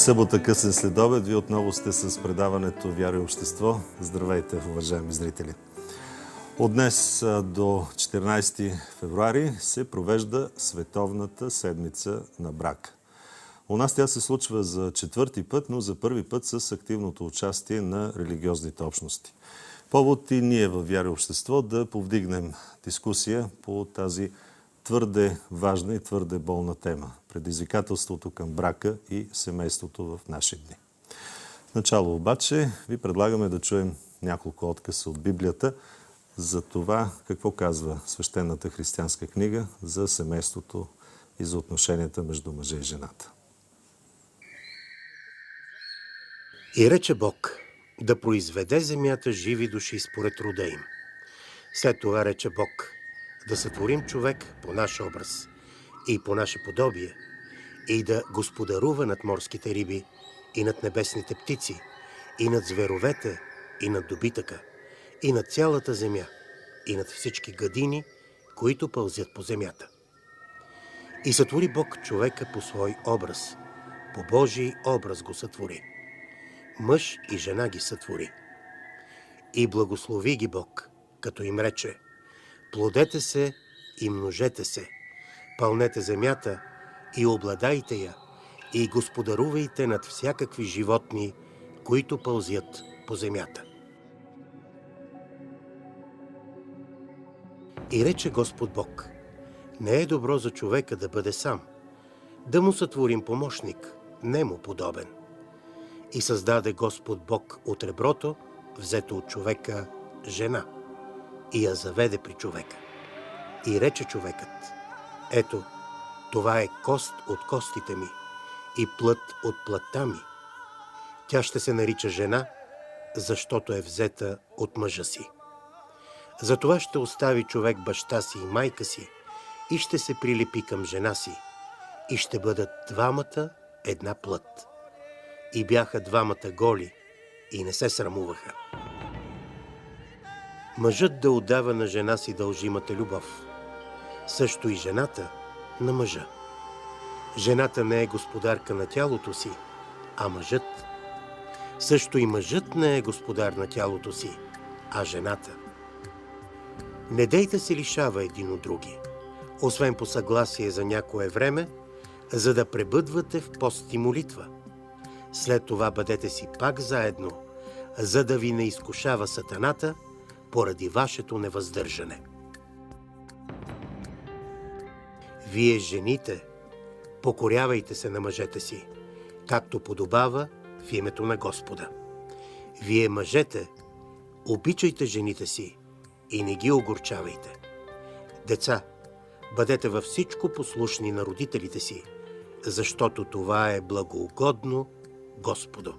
Събота късен следобед. Вие отново сте с предаването Вяра и общество. Здравейте, уважаеми зрители! От днес до 14 февруари се провежда Световната седмица на брак. У нас тя се случва за четвърти път, но за първи път с активното участие на религиозните общности. Повод и ние във Вяра и общество да повдигнем дискусия по тази твърде важна и твърде болна тема – предизвикателството към брака и семейството в наши дни. В начало обаче ви предлагаме да чуем няколко откъса от Библията за това какво казва свещената християнска книга за семейството и за отношенията между мъжа и жената. И рече Бог да произведе земята живи души според рода им. След това рече Бог да сътворим човек по наш образ и по наше подобие и да господарува над морските риби и над небесните птици и над зверовете и над добитъка и над цялата земя и над всички гадини, които пълзят по земята. И сътвори Бог човека по свой образ, по Божий образ го сътвори. Мъж и жена ги сътвори. И благослови ги Бог, като им рече: плодете се и множете се, пълнете земята и обладайте я, и господарувайте над всякакви животни, които пълзят по земята. И рече Господ Бог: не е добро за човека да бъде сам, да му сътворим помощник, не му подобен. И създаде Господ Бог от реброто, взето от човека, жена, и я заведе при човека. И рече човекът: ето, това е кост от костите ми и плът от плътта ми. Тя ще се нарича жена, защото е взета от мъжа си. Затова ще остави човек баща си и майка си и ще се прилепи към жена си, и ще бъдат двамата една плът. И бяха двамата голи и не се срамуваха. Мъжът да отдава на жена си дължимата любов, също и жената на мъжа. Жената не е господарка на тялото си, а мъжът. Също и мъжът не е господар на тялото си, а жената. Не дейте се лишава един от други, освен по съгласие за някое време, за да пребъдвате в пост и молитва. След това бъдете си пак заедно, за да ви не изкушава сатаната поради вашето невъздържане. Вие, жените, покорявайте се на мъжете си, както подобава в името на Господа. Вие, мъжете, обичайте жените си и не ги огорчавайте. Деца, бъдете във всичко послушни на родителите си, защото това е благоугодно Господу.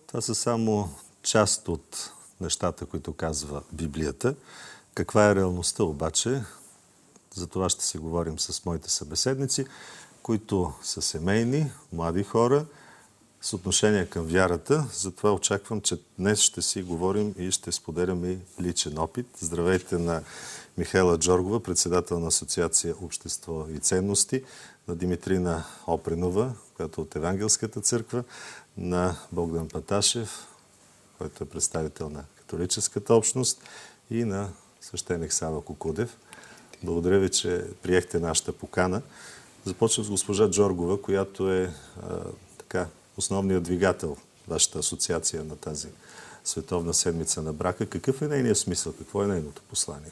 Това са само част от нещата, които казва Библията. Каква е реалността обаче? За това ще си говорим с моите събеседници, които са семейни, млади хора, с отношение към вярата. Затова очаквам, че днес ще си говорим и ще споделяме и личен опит. Здравейте на Михаела Джоргова, председател на Асоциация Общество и ценности, на Димитрина Опренова, която е от Евангелската църква, на Богдан Паташев, който е представител на католическата общност, и на свещеник Сава Кукудев. Благодаря ви, че приехте нашата покана. Започвам с госпожа Джоргова, която е основният двигател, вашата асоциация на тази Световна седмица на брака. Какъв е нейният смисъл? Какво е нейното послание?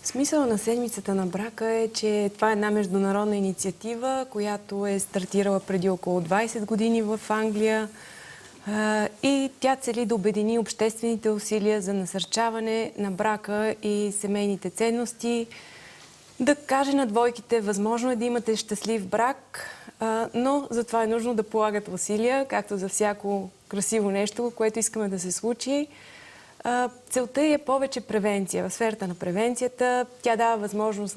Смисъл на седмицата на брака е, че това е една международна инициатива, която е стартирала преди около 20 години в Англия и тя цели да обедини обществените усилия за насърчаване на брака и семейните ценности, да каже на двойките: възможно е да имате щастлив брак, но за това е нужно да полагате усилия, както за всяко красиво нещо, което искаме да се случи. Целта е повече превенция. В сферата на превенцията тя дава възможност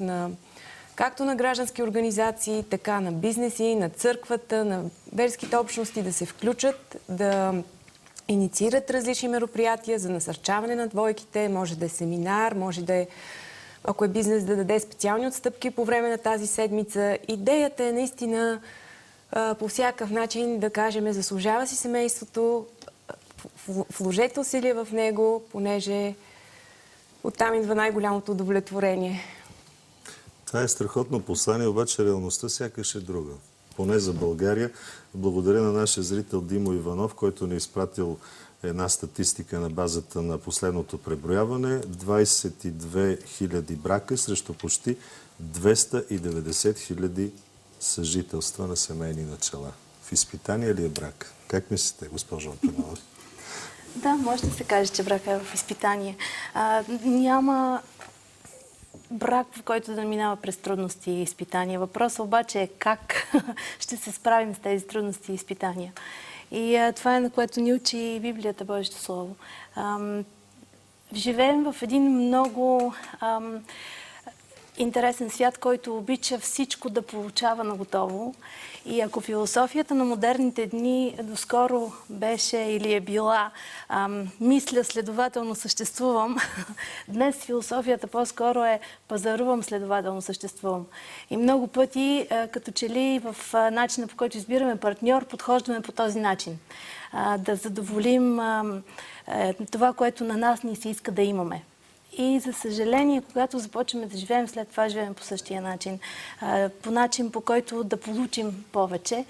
както на граждански организации, така на бизнеси, на църквата, на верските общности да се включат, да инициират различни мероприятия за насърчаване на двойките. Може да е семинар, може да е ако е бизнес, да даде специални отстъпки по време на тази седмица. Идеята е наистина по всякакъв начин да кажем, заслужава си семейството, вложете усилия в него, понеже оттам идва най-голямото удовлетворение. Това е страхотно послание, обаче реалността сякаш е друга. Поне за България. Благодаря на нашия зрител Димо Иванов, който ни е изпратил една статистика на базата на последното преброяване. 22 000 брака срещу почти 290 000 съжителства на семейни начала. В изпитание ли е брак? Как мислите, госпожо Апенова? Да, може да се каже, че брак е в изпитание. Няма брак, в който да минава през трудности и изпитания. Въпросът обаче е как ще се справим с тези трудности и изпитания. И това е, на което ни учи Библията, Божието Слово. Живеем в един много интересен свят, който обича всичко да получава наготово. И ако философията на модерните дни доскоро беше или е била мисля, следователно съществувам, днес философията по-скоро е пазарувам, следователно съществувам. И много пъти, като че ли в начина, по който избираме партньор, подхождаме по този начин. Да задоволим това, което на нас ни се иска да имаме. И за съжаление, когато започваме да живеем, след това живеем по същия начин. По начин, по който да получим повече.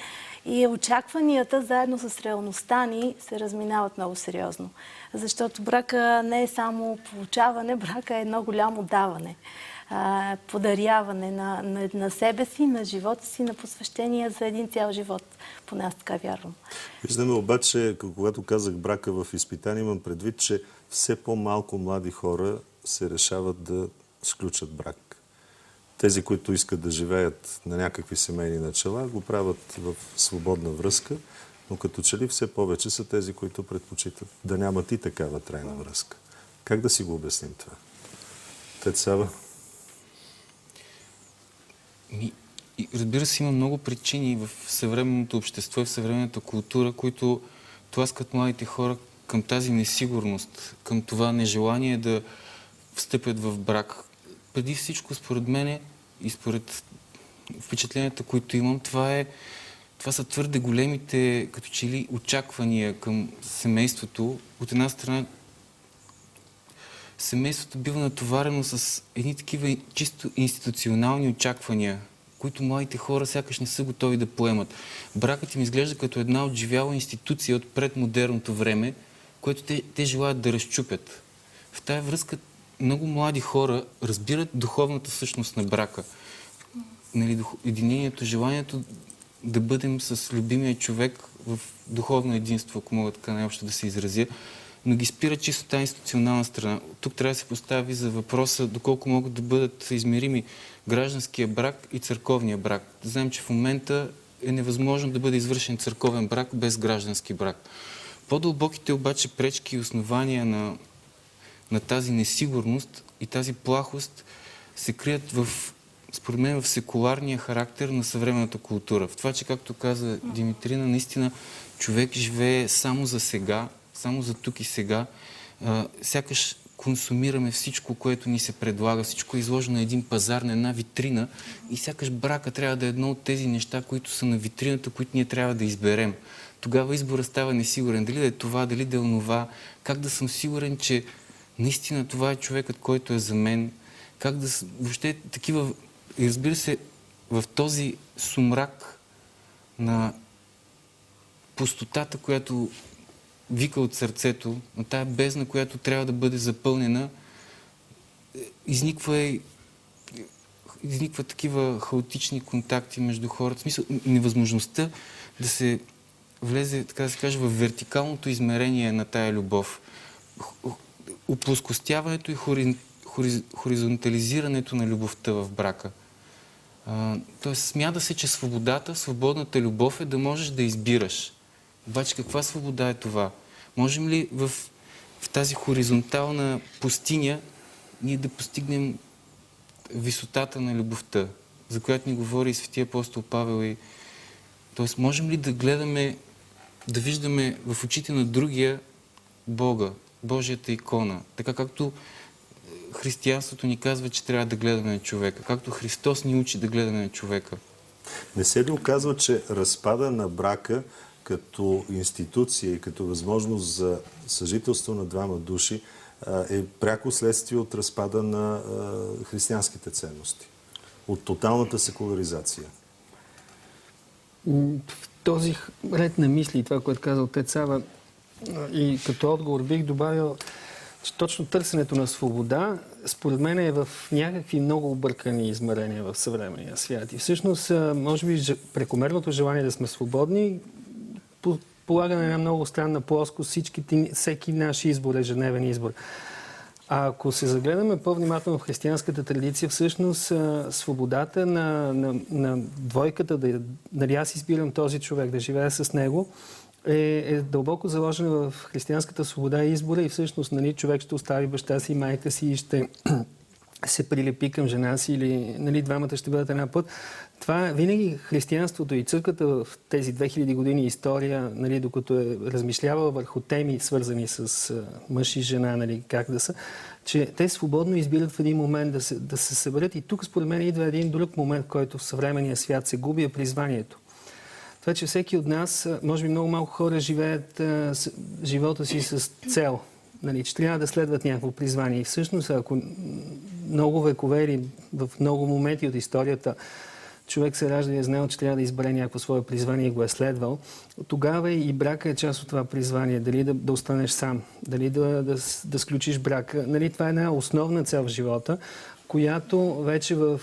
И очакванията, заедно с реалността ни, се разминават много сериозно. Защото брака не е само получаване, брака е едно голямо даване. Подаряване на себе си, на живота си, на посвещение за един цял живот. Поне аз така вярвам. Виждаме обаче, когато казах брака в изпитание, имам предвид, че все по-малко млади хора се решават да сключат брак. Тези, които искат да живеят на някакви семейни начала, го правят в свободна връзка, но като че ли все повече са тези, които предпочитат да нямат и такава трайна връзка. Как да си го обясним това? Тецава? Разбира се, има много причини в съвременното общество и в съвременната култура, които тласкат младите хора към тази несигурност, към това нежелание да встъпят в брак. Преди всичко, според мен и според впечатленията, които имам, това са твърде големите, като че ли, очаквания към семейството. От една страна, семейството бива натоварено с едни такива чисто институционални очаквания, които младите хора сякаш не са готови да поемат. Бракът им изглежда като една отживяла институция от предмодерното време, което те желаят да разчупят. В тая връзка много млади хора разбират духовната същност на брака. Единението, желанието да бъдем с любимия човек в духовно единство, ако мога така най-общо да се изразя, но ги спира чисто тази институционална страна. Тук трябва да се постави за въпроса доколко могат да бъдат измерими гражданския брак и църковния брак. Знаем, че в момента е невъзможно да бъде извършен църковен брак без граждански брак. По-дълбоките обаче пречки и основания на тази несигурност и тази плахост се крият според мен, в секуларния характер на съвременната култура. В това, че, както каза Димитрина, наистина човек живее само за сега, само за тук и сега. Сякаш консумираме всичко, което ни се предлага, всичко е изложено на един пазар, на една витрина и сякаш брака трябва да е едно от тези неща, които са на витрината, които ние трябва да изберем. Тогава избора става несигурен. Дали да е това, дали да е онова, как да съм сигурен, че наистина това е човекът, който е за мен, как да... Въобще такива... И разбира се, в този сумрак на пустотата, която вика от сърцето, на тая бездна, която трябва да бъде запълнена, изниква такива хаотични контакти между хората. В смисъл, невъзможността да се влезе, така да се каже, в вертикалното измерение на тая любов. Оплоскостяването и хоризонтализирането на любовта в брака. Тоест, смята се, че свободната любов е да можеш да избираш. Обаче каква свобода е това? Можем ли в тази хоризонтална пустиня ние да постигнем висотата на любовта, за която ни говори и светия апостол Павел? Тоест, можем ли да гледаме, да виждаме в очите на другия Бога, Божията икона, така както християнството ни казва, че трябва да гледаме на човека, както Христос ни учи да гледаме на човека. Не се ли оказва, че разпада на брака като институция и като възможност за съжителство на двама души е пряко следствие от разпада на християнските ценности? От тоталната секуларизация? В този ред на мисли, това, което каза отец Сава, и като отговор бих добавил, че точно търсенето на свобода, според мен е в някакви много объркани измерения в съвременния свят. И всъщност, може би, прекомерното желание да сме свободни полага на една много странна плоскост всеки наш избор, ежедневен избор. А ако се загледаме по-внимателно в християнската традиция, всъщност свободата на двойката, нали аз избирам този човек, да живея с него, е дълбоко заложена в християнската свобода и избора и всъщност нали, човек ще остави баща си, майка си и ще се прилепи към жена си или нали, двамата ще бъдат една път. Това винаги християнството и църквата в тези 2000 години история, нали, докато е размишлявала върху теми, свързани с мъж и жена, нали, как да са, че те свободно избират в един момент да се съберат. И тук според мен идва един друг момент, който в съвременния свят се губи, е призванието. Това, че всеки от нас, може би много малко хора живеят живота си с цел, нали, че трябва да следват някакво призвание. И всъщност, ако много векове или в много моменти от историята човек се ражда и е знал, че трябва да избере някакво свое призвание и го е следвал, тогава и брака е част от това призвание. Дали да останеш сам, дали да сключиш брака. Нали, това е една основна цел в живота, която вече в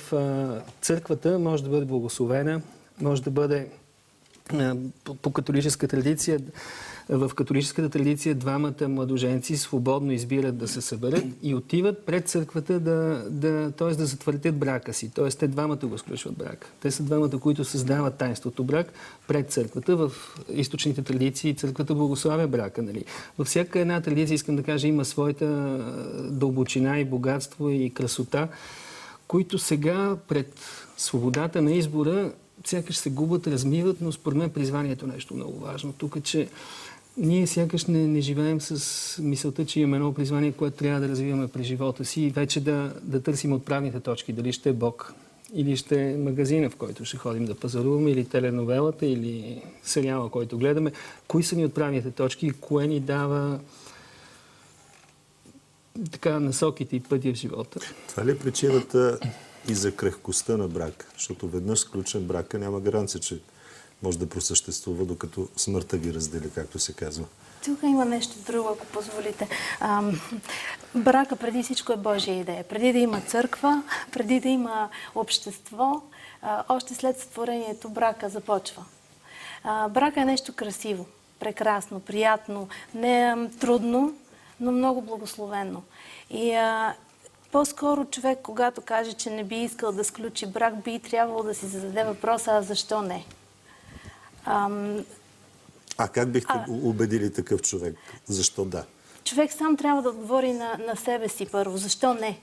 църквата може да бъде благословена, може да бъде по католическа традиция. В католическата традиция двамата младоженци свободно избират да се съберат и отиват пред църквата т.е. да затвърдят брака си. Т.е. те двамата го сключват брак. Те са двамата, които създават таинството брак пред църквата. В източните традиции църквата благославя брака. Нали. Във всяка една традиция, искам да кажа, има своята дълбочина и богатство и красота, които сега пред свободата на избора сякаш се губят, размиват, но според мен призванието е нещо много важно. Тук е, че ние сякаш не живеем с мисълта, че имаме едно призвание, което трябва да развиваме през живота си и вече да търсим отправните точки. Дали ще е Бог, или ще е магазина, в който ще ходим да пазаруваме, или теленовелата, или сериала, който гледаме. Кои са ни отправните точки и кое ни дава така насоките и пътя в живота? Това ли е причината и за крехкостта на брак? Защото веднъж сключен брака няма гаранция, че може да просъществува, докато смъртта ги раздели, както се казва. Тук има нещо друго, ако позволите. Брака преди всичко е Божия идея. Преди да има църква, преди да има общество, още след сътворението брака започва. Брака е нещо красиво, прекрасно, приятно, не трудно, но много благословено. И по-скоро човек, когато каже, че не би искал да сключи брак, би трябвало да си зададе въпроса, а защо не? А как бихте убедили такъв човек? Защо да? Човек сам трябва да отговори на себе си първо. Защо не?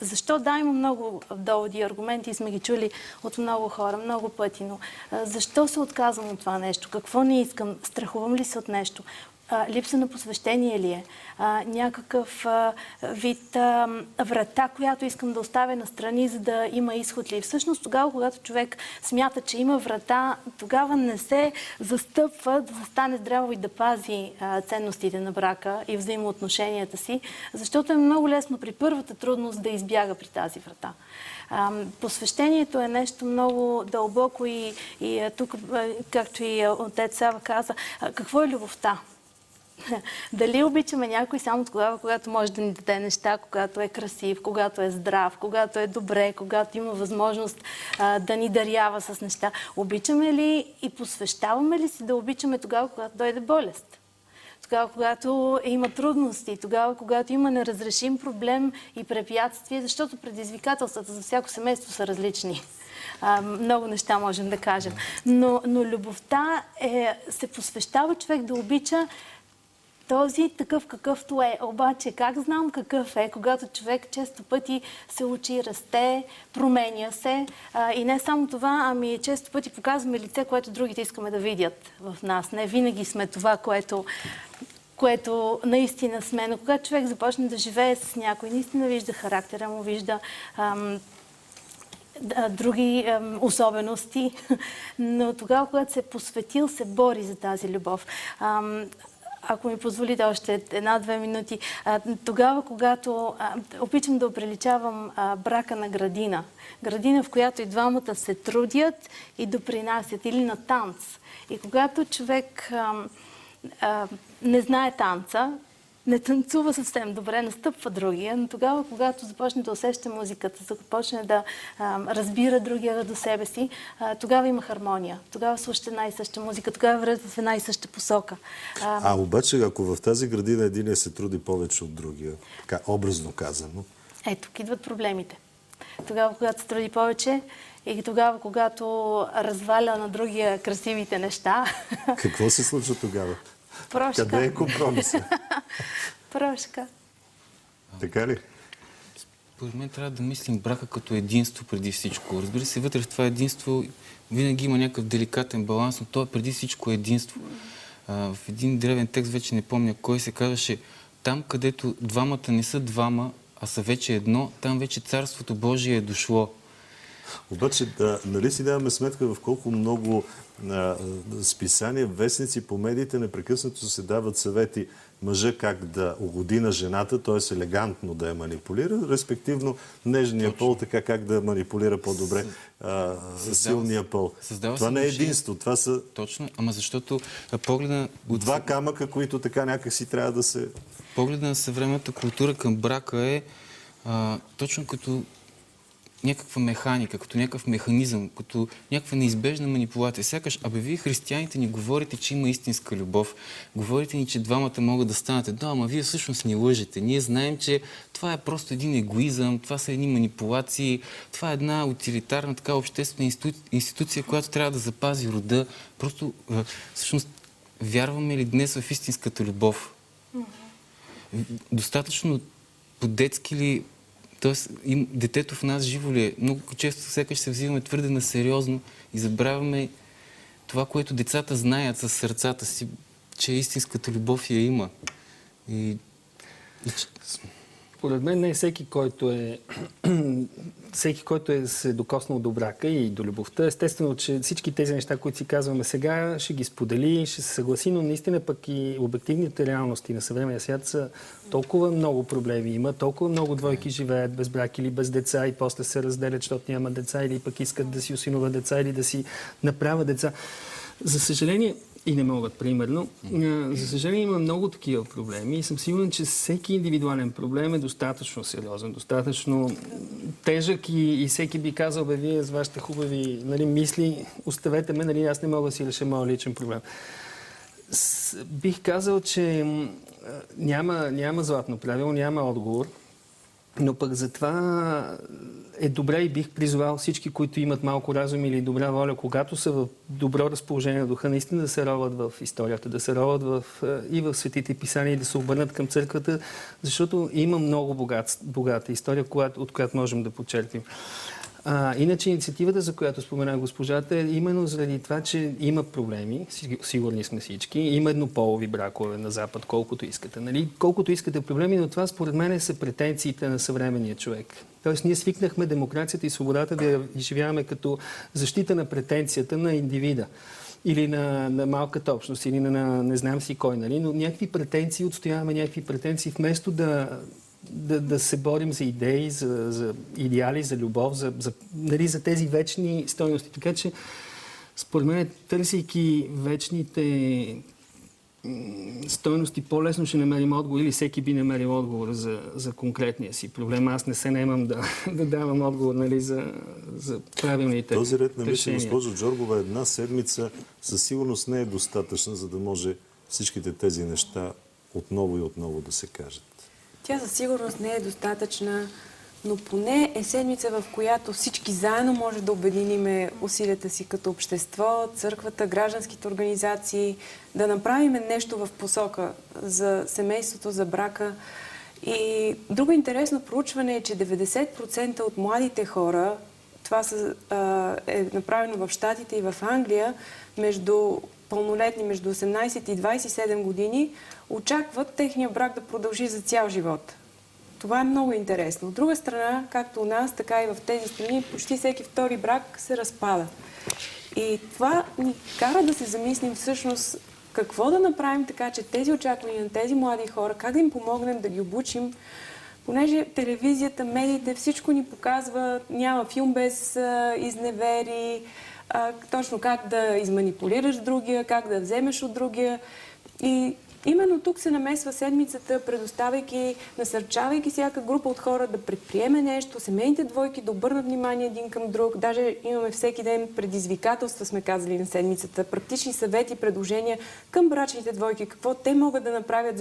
Защо да, има много доводи и аргументи и сме ги чули от много хора, много пъти, но защо се отказвам от това нещо? Какво не искам? Страхувам ли се от нещо? Липса на посвещение ли е? Някакъв вид врата, която искам да оставя настрани, за да има изход ли? Всъщност тогава, когато човек смята, че има врата, тогава не се застъпва да застане здраво и да пази ценностите на брака и взаимоотношенията си, защото е много лесно при първата трудност да избяга при тази врата. Посвещението е нещо много дълбоко и тук, както и отец Сава каза, какво е любовта? Дали обичаме някой само тогава, когато може да ни даде неща, когато е красив, когато е здрав, когато е добре, когато има възможност да ни дарява с неща. Обичаме ли и посвещаваме ли си да обичаме тогава, когато дойде болест? Тогава, когато има трудности, тогава, когато има неразрешим проблем и препятствие, защото предизвикателствата за всяко семейство са различни. Много неща можем да кажем. Но любовта се посвещава човек да обича този такъв какъвто е. Обаче как знам какъв е, когато човек често пъти се учи, расте, променя се и не само това, ами често пъти показваме лице, което другите искаме да видят в нас. Не винаги сме това, което което наистина сме. Но когато човек започне да живее с някой, наистина вижда характера му, вижда други особености, но тогава, когато се е посветил, се бори за тази любов. Ако ми позволите още 1-2 минути, тогава, когато опитвам да оприличавам брака на градина, градина, в която и двамата се трудят и допринасят, или на танц. И когато човек не знае танца, не танцува съвсем добре, настъпва другия, но тогава, когато започне да усеща музиката, започне да разбира другия до себе си, тогава има хармония. Тогава слушате една и съща музика, тогава вървят в една и съща посока. Обаче, ако в тази градина единия се труди повече от другия, образно казано... Тук идват проблемите. Тогава, когато се труди повече и тогава, когато разваля на другия красивите неща... Какво се случва тогава? Прошка. Къде е компромиса? Прошка. Така ли? Според мен трябва да мислим брака като единство преди всичко. Разбира се, вътре в това единство винаги има някакъв деликатен баланс, но то е преди всичко единство. В един древен текст, вече не помня кой, се казваше: там, където двамата не са двама, а са вече едно, там вече Царството Божие е дошло. Обаче, нали си даваме сметка в колко много списания, вестници по медиите непрекъснато се дават съвети мъжа как да угоди на жената, т.е. елегантно да я манипулира, респективно нежния пол, така как да манипулира по-добре силния пол. Това не е единство, това са... Точно, ама защото погледа... Два камъка, които така някакси трябва да се... Погледа на съвременната култура към брака е точно като някаква механика, като някакъв механизъм, като някаква неизбежна манипулация. Сякаш, вие християните ни говорите, че има истинска любов. Говорите ни, че двамата могат да станат едно, ама вие всъщност ни лъжете. Ние знаем, че това е просто един егоизъм, това са едни манипулации, това е една утилитарна, така обществена институция, която трябва да запази рода. Просто, всъщност, вярваме ли днес в истинската любов? Достатъчно по-детски ли... Тоест, детето в нас живо ли е? Много често сякаш се взимаме твърде на сериозно и забравяме това, което децата знаят със сърцата си, че истинската любов я има. Според мен не всеки, който е се докоснал до брака и до любовта, естествено, че всички тези неща, които си казваме сега, ще ги сподели, ще се съгласи, но наистина пък и обективните реалности на съвременния свят са толкова много проблеми има, толкова много двойки живеят без брак или без деца и после се разделят, защото няма деца, или пък искат да си осиноват деца или да си направят деца. За съжаление, и не могат, примерно. За съжаление, има много такива проблеми и съм сигурен, че всеки индивидуален проблем е достатъчно сериозен, достатъчно тежък и всеки би казал: вие с вашите хубави мисли, оставете ме, аз не мога да си реша моят личен проблем. Бих казал, че няма златно правило, няма отговор, но пък затова е добре и бих призовал всички, които имат малко разум или добра воля, когато са в добро разположение на духа, наистина да се роват в историята, да се роват и в светите писания и да се обърнат към църквата, защото има много богата история, от която можем да почерпим. Иначе инициативата, за която спомена госпожата, е именно заради това, че има проблеми, сигурни сме всички, има еднополови бракове на Запад, колкото искате. Колкото искате проблеми, но това според мен са претенциите на съвременния човек. Тоест ние свикнахме демокрацията и свободата да я изживяваме като защита на претенцията на индивида или на малката общност, или на не знам си кой, но някакви претенции, отстояваме някакви претенции, вместо да се борим за идеи, за идеали, за любов, за тези вечни стойности. Така че, според мен, търсейки вечните стойности, по-лесно ще намерим отговор, или всеки би намерил отговор за конкретния си проблем. Аз не се наемам да давам отговор за правилните решения. Този ред на мисли, госпожо Джоргова, една седмица със сигурност не е достатъчна, за да може всичките тези неща отново и отново да се кажат. Тя със сигурност не е достатъчна, но поне е седмица, в която всички заедно може да обединиме усилията си като общество, църквата, гражданските организации, да направим нещо в посока за семейството, за брака. И друго интересно проучване е, че 90% от младите хора, това е направено в Щатите и в Англия, между пълнолетни между 18 и 27 години очакват техния брак да продължи за цял живот. Това е много интересно. От друга страна, както у нас, така и в тези страни, почти всеки втори брак се разпада. И това ни кара да се замислим всъщност какво да направим така, че тези очаквания на тези млади хора, как да им помогнем да ги обучим, понеже телевизията, медиите, всичко ни показва, няма филм без изневери, точно как да изманипулираш другия, как да вземеш от другия. И именно тук се намесва седмицата, предоставяйки, насърчавайки всяка група от хора да предприеме нещо, семейните двойки да обърнат внимание един към друг. Даже имаме всеки ден предизвикателства, сме казали на седмицата, практични съвети, предложения към брачните двойки, какво те могат да направят,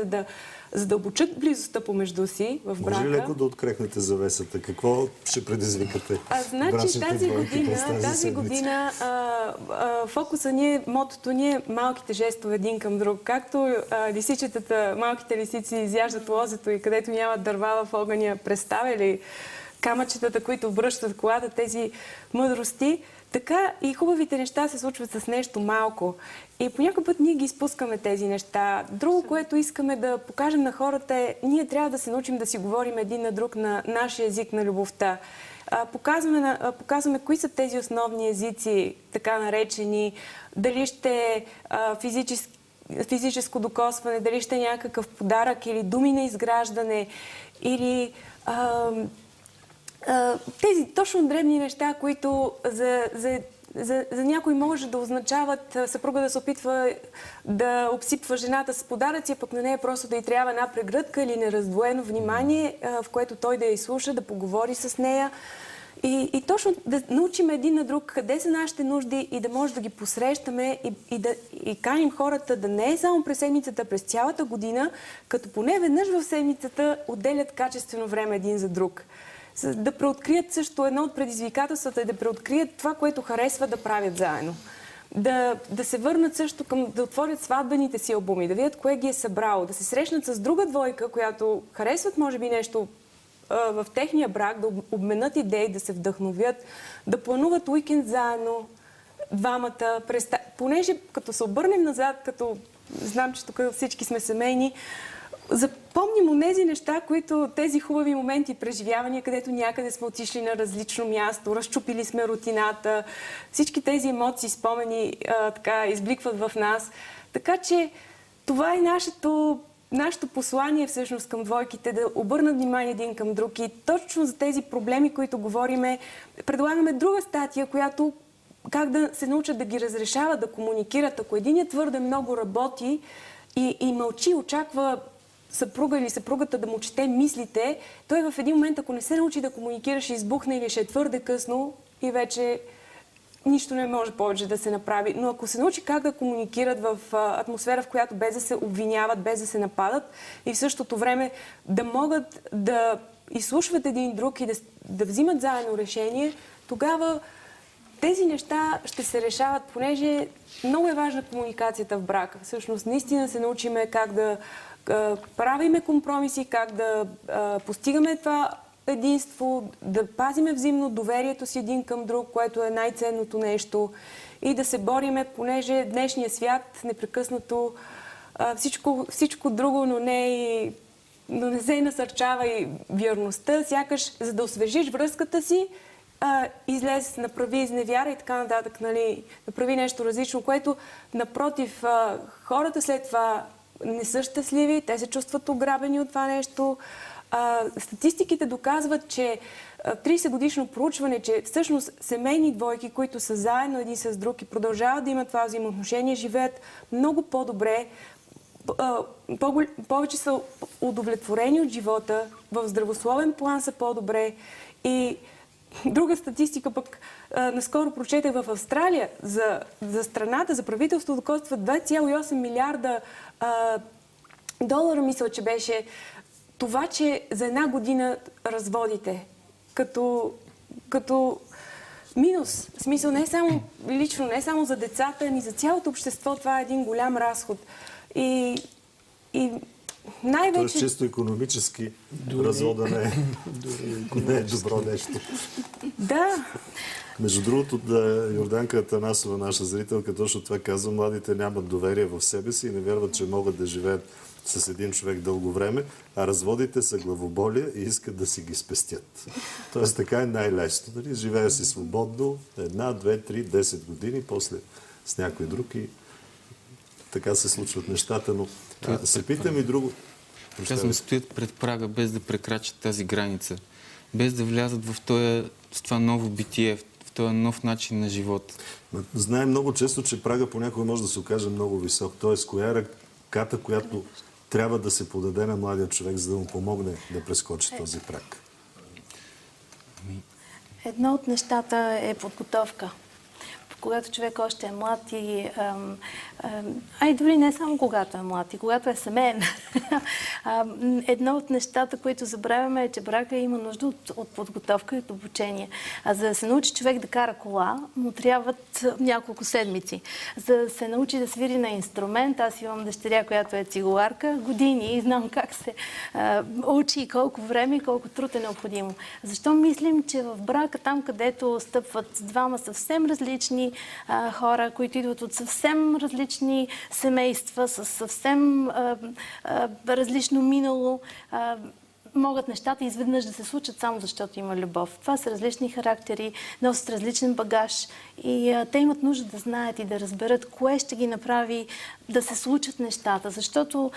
за да обучат близостта помежду си в брака. Може ли леко да открехнете завесата? Какво ще предизвикате? Значи тази година фокуса ни е, мотото ни е малките жестове един към друг. Както лисичетата, малките лисици изяждат лозето и където нямат дърва в огъня, представили камъчетата, които връщат колата, тези мъдрости, така и хубавите неща се случват с нещо малко. И по някой път ние ги изпускаме тези неща. Друго, което искаме да покажем на хората е, ние трябва да се научим да си говорим един на друг на нашия език на любовта. Показваме кои са тези основни езици, така наречени, дали ще физическо докосване, дали ще някакъв подарък или думи на изграждане, или тези точно дребни неща, които за някой може да означават съпруга да се опитва да обсипва жената с подаръци, а пък на нея просто да й трябва една прегръдка или нераздвоено внимание, в което той да я изслуша, да поговори с нея. И точно да научим един на друг къде са нашите нужди и да може да ги посрещаме и каним хората да не е само през седмицата, през цялата година, като поне веднъж в седмицата отделят качествено време един за друг. Да преоткрият също едно от предизвикателствата и да преоткрият това, което харесва да правят заедно. Да се върнат също да отворят сватбените си албуми, да видят кое ги е събрало, да се срещнат с друга двойка, която харесват може би нещо в техния брак, да обменят идеи, да се вдъхновят, да плануват уикенд заедно, двамата. Понеже като се обърнем назад, като знам, че тук всички сме семейни, запомним онези неща, които тези хубави моменти, преживявания, където някъде сме отишли на различно място, разчупили сме рутината, всички тези емоции, спомени така избликват в нас. Така че това е нашето послание всъщност към двойките, да обърнат внимание един към друг. И точно за тези проблеми, които говориме, предлагаме друга статия, която как да се научат да ги разрешават, да комуникират. Ако единият твърде много работи и мълчи, очаква съпруга или съпругата да му чете мислите, той в един момент, ако не се научи да комуникира, ще избухне или ще е твърде късно и вече нищо не може повече да се направи. Но ако се научи как да комуникират в атмосфера, в която без да се обвиняват, без да се нападат и в същото време да могат да изслушват един друг и да взимат заедно решение, тогава тези неща ще се решават, понеже много е важна комуникацията в брака. Всъщност, наистина се научиме как да правиме компромиси, как да постигаме това единство, да пазиме взаимно доверието си един към друг, което е най-ценното нещо, и да се бориме, понеже днешния свят непрекъснато всичко друго, но не се насърчава и вярността, сякаш за да освежиш връзката си, излез, направи изневяра и така нататък, нали, направи нещо различно, което напротив, хората след това не са щастливи, те се чувстват ограбени от това нещо. Статистиките доказват, че 30-годишно проучване, че всъщност семейни двойки, които са заедно един с друг и продължават да имат това взаимоотношение, живеят много по-добре, повече са удовлетворени от живота, в здравословен план са по-добре. И друга статистика пък наскоро прочетах в Австралия за страната, за правителството, коства 2,8 милиарда долара, мисля, че беше това, че за една година разводите като минус. В смисъл не само лично, не само за децата, ами за цялото общество. Това е един голям разход. И Тоест Най-вече чисто икономически развода не е добро нещо. да, Между другото, Йорданка Атанасова, наша зрителка, точно това казва: младите нямат доверие в себе си и не вярват, че могат да живеят с един човек дълго време, а разводите са главоболия и искат да си ги спестят. Тоест така е най-лесно. Нали? Живея си свободно 1, 2, 3, 10 години, после с някой друг и така се случват нещата. Но се питам и друго. Казвам, стоят пред прага, без да прекрачат тази граница, без да влязат в това ново битие, в този нов начин на живот. Знаем много често, че прага понякога може да се окаже много висок. Тоест, коя е ръката, която трябва да се подаде на младия човек, за да му помогне да прескочи този праг? Едно от нещата е подготовка. Когато човек още е млад и... дори не само когато е млад, и когато е семейен. Едно от нещата, които забравяме, е, че брака има нужда от подготовка и от обучение. А за да се научи човек да кара кола, му трябват няколко седмици. За да се научи да свири на инструмент, аз имам дъщеря, която е цигуларка, години и знам как се учи и колко време и колко труд е необходимо. Защо мислим, че в брака, там където стъпват двама съвсем различни хора, които идват от съвсем различни семейства, с съвсем различно минало, могат нещата изведнъж да се случат само защото има любов. Това са различни характери, носят различен багаж и те имат нужда да знаят и да разберат кое ще ги направи да се случат нещата, защото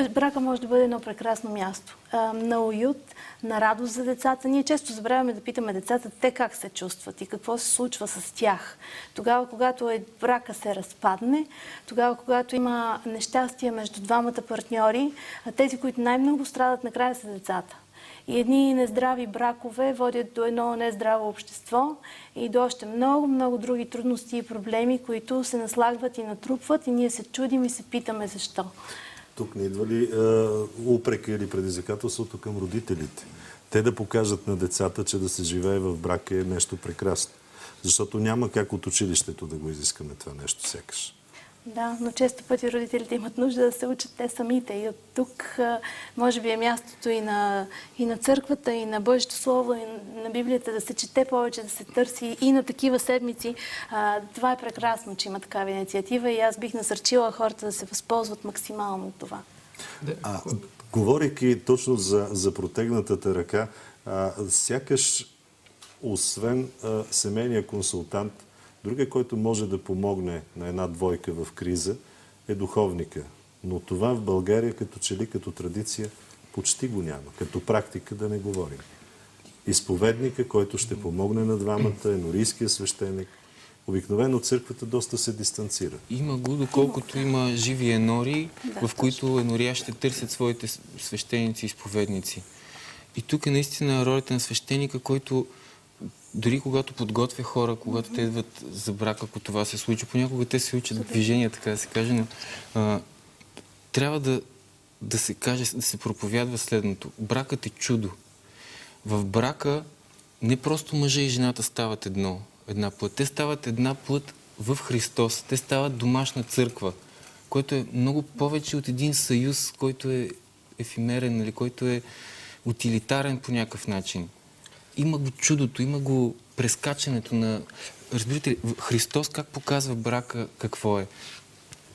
брака може да бъде едно прекрасно място. На уют, на радост за децата. Ние често забравяме да питаме децата те как се чувстват и какво се случва с тях. Тогава, когато брака се разпадне, тогава, когато има нещастие между двамата партньори, тези, които най-много страдат накрая са децата. И едни нездрави бракове водят до едно нездраво общество и до още много, много други трудности и проблеми, които се наслагват и натрупват и ние се чудим и се питаме защо. Тук не идва ли упрека или предизвикателството към родителите? Те да покажат на децата, че да се живее в брак е нещо прекрасно. Защото няма как от училището да го изискаме това нещо сякаш. Да, но често пъти родителите имат нужда да се учат те самите. И от тук може би е мястото и на църквата, и на Божието Слово, и на Библията да се чете повече, да се търси и на такива седмици. Това е прекрасно, че има такава инициатива и аз бих насърчила хората да се възползват максимално от това. Говорейки точно за протегнатата ръка, сякаш освен семейния консултант, другия, който може да помогне на една двойка в криза, е духовника. Но това в България като че ли, като традиция, почти го няма. Като практика да не говорим. Изповедника, който ще помогне на двамата, енорийския свещеник. Обикновено църквата доста се дистанцира. Има го, доколкото има живи енори, в които енориящите търсят своите свещеници и изповедници. И тук е наистина ролята на свещеника, който дори когато подготвя хора, когато те идват за брак, ако това се случи, понякога те се учат движения, така да се каже, но трябва да се каже, да се проповядва следното. Бракът е чудо. В брака не просто мъжа и жената стават една плът. Те стават една плът в Христос. Те стават домашна църква, което е много повече от един съюз, който е ефимерен, нали, който е утилитарен по някакъв начин. Има го чудото, има го прескачането на... Разбирате ли, Христос как показва брака какво е?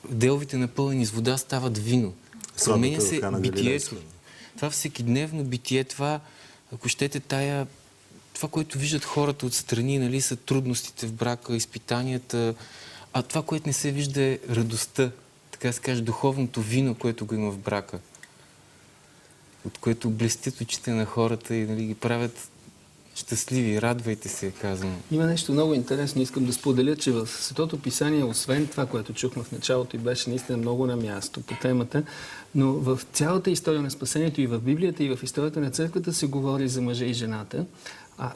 Деловите напълнени с вода стават вино. Променя се битието. Това всекидневно битие, това, ако щете, това, което виждат хората отстрани, нали, са трудностите в брака, изпитанията, а това, което не се вижда е радостта, така да се каже, духовното вино, което го има в брака, от което блестят очите на хората и, нали, ги правят щастливи, радвайте се, казвам. Има нещо много интересно, искам да споделя, че в Светото писание, освен това, което чухме в началото и беше наистина много на място по темата, но в цялата история на спасението и в Библията, и в историята на църквата се говори за мъжа и жената.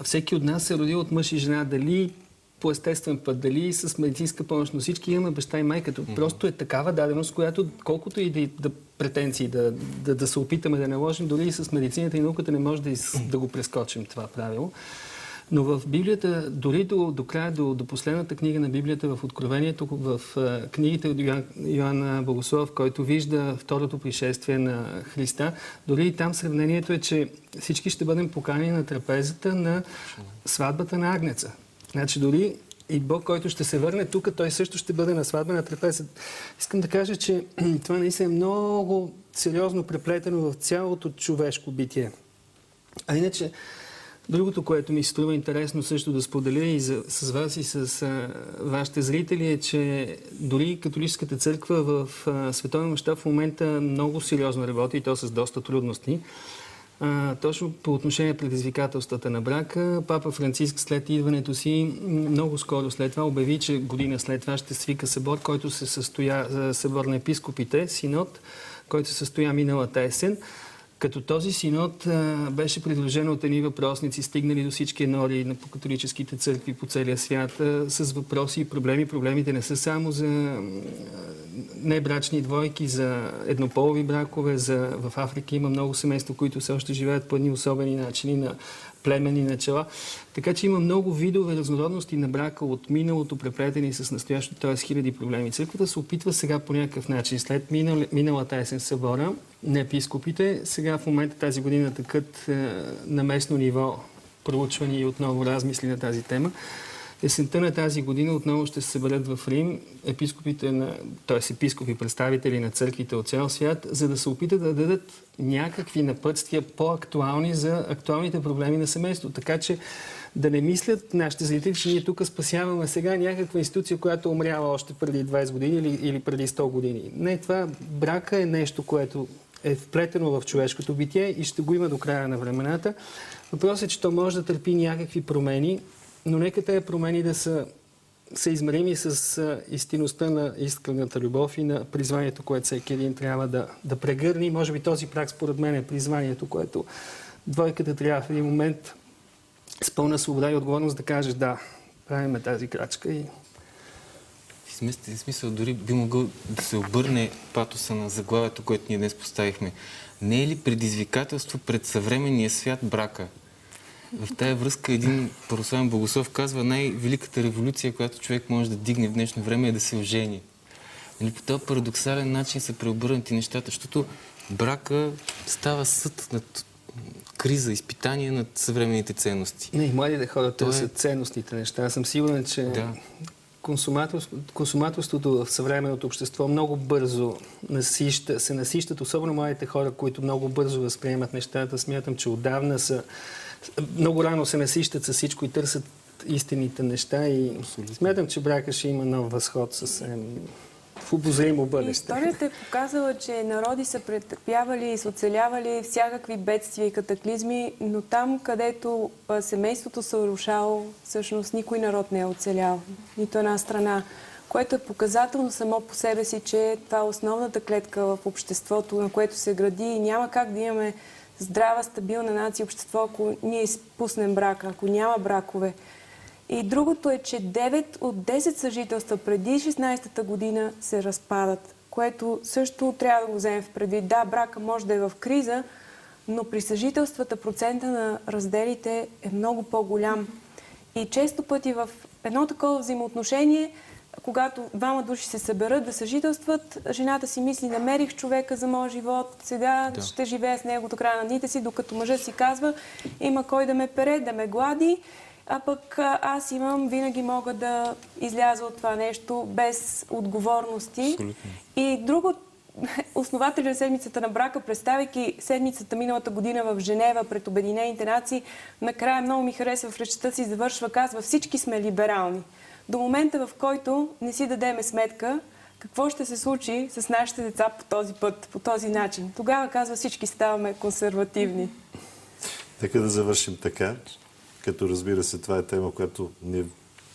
Всеки от нас се роди от мъж и жена, дали по естествен път, дали с медицинска помощ, но всички имаме баща и майка. Просто е такава даденост, която колкото и претенции да се опитаме да наложим, дори и с медицината и науката не може да го прескочим това правило. Но в Библията, дори до края, до последната книга на Библията, в Откровението, в книгите от Йоанн Богослов, който вижда второто пришествие на Христа, дори и там сравнението е, че всички ще бъдем поканени на трапезата на сватбата на Агнеца. Значи дори и Бог, който ще се върне тук, той също ще бъде на сватба на трапеза. Искам да кажа, че това наистина е много сериозно преплетено в цялото човешко битие. А иначе, другото, което ми се струва интересно също да споделя и с вас и с вашите зрители е, че дори католическата църква в световен мащаб в момента много сериозно работи и то с доста трудности. Точно по отношение предизвикателствата на брака, Папа Франциск след идването си много скоро след това обяви, че година след това ще свика събор, който се състоя, събор на епископите, синод, който се състоя миналата есен. Като този синод беше придружен от едни въпросници, стигнали до всички енори по католическите църкви по целия свят с въпроси и проблеми. Проблемите не са само за небрачни двойки, за еднополови бракове. В Африка има много семейства, които все още живеят по едни особени начини на племени начала. Така че има много видове разнородности на брака от миналото, преплетени с настоящото, т.е. хиляди проблеми. Църквата се опитва сега по някакъв начин, след миналата есен събора на епископите, сега в момента тази година тъкат на местно ниво проучвания и отново размисли на тази тема. Есента на тази година отново ще се съберат в Рим епископи, представители на църквите от цял свят, за да се опитат да дадат някакви напътствия по-актуални за актуалните проблеми на семейството. Така че да не мислят нашите зрители, че ние тук спасяваме сега някаква институция, която умряла още преди 20 години или преди 100 години. Не, това брака е нещо, което е вплетено в човешкото битие и ще го има до края на времената. Въпросът е, че то може да търпи някакви промени, но нека тези промени да са измерими с истинността на искрената любов и на призванието, което всеки един трябва да прегърне. Може би този прак, според мен, е призванието, което двойката трябва в един момент с пълна свобода и отговорност да кажеш да, правиме тази крачка и... В смисъл, дори би могъл да се обърне патоса на заглавието, което ние днес поставихме. Не е ли предизвикателство пред съвременния свят брака? В тая връзка един православен богослов казва, най-великата революция, която човек може да дигне в днешно време е да се ожени. По този парадоксален начин са преобърнати нещата, защото брака става съд над криза, изпитание над съвременните ценности. Не, младите хора търсят ценностните неща. Аз съм сигурен, че консуматорството в съвременното общество много бързо се насищат, особено младите хора, които много бързо възприемат нещата. Смятам, че отдавна много рано се насищат с всичко и търсят истинните неща и смятам, че брака ще има нов възход съвсем в обозримо бъдеще. Историята е показала, че народи са претърпявали и са оцелявали всякакви бедствия и катаклизми, но там, където семейството се рушало, всъщност никой народ не е оцелял, нито една страна, което е показателно само по себе си, че това е основната клетка в обществото, на което се гради и няма как да имаме здрава, стабилна нация, общество, ако ние изпуснем брака, ако няма бракове. И другото е, че 9 от 10 съжителства преди 16-та година се разпадат, което също трябва да го вземем в предвид. Да, брака може да е в криза, но при съжителствата процента на разделите е много по-голям. И често пъти в едно такова взаимоотношение, когато двама души се съберат да съжителстват, жената си мисли, намерих човека за моя живот, сега ще живея с него до края на дните си, докато мъжът си казва, има кой да ме пере, да ме глади, а пък аз винаги мога да изляза от това нещо без отговорности. Абсолютно. И друго, основателят на седмицата на брака, представяйки седмицата миналата година в Женева пред Обединените нации, накрая много ми харесва в речта си, завършва, казва, всички сме либерални. До момента, в който не си дадеме сметка какво ще се случи с нашите деца по този път, по този начин. Тогава, казва, всички ставаме консервативни. Нека да завършим така, като разбира се, това е тема, която ние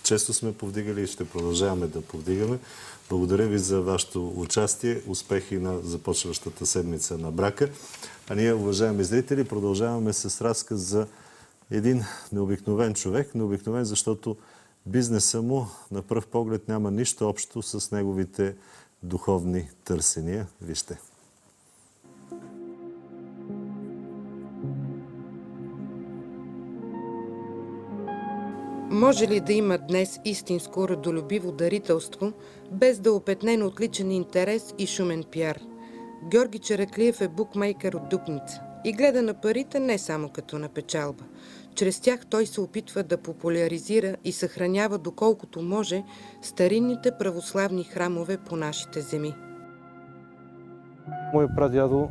често сме повдигали и ще продължаваме да повдигаме. Благодаря ви за вашето участие, успехи на започващата седмица на брака. А ние, уважаеми зрители, продължаваме с разказ за един необикновен човек. Необикновен, защото бизнеса му на пръв поглед няма нищо общо с неговите духовни търсения. Вижте. Може ли да има днес истинско родолюбиво дарителство, без да е опетнено от личен интерес и шумен пиар? Георги Чараклиев е букмейкър от Дупница и гледа на парите не само като на печалба. Чрез тях той се опитва да популяризира и съхранява доколкото може старинните православни храмове по нашите земи. Мой прадядо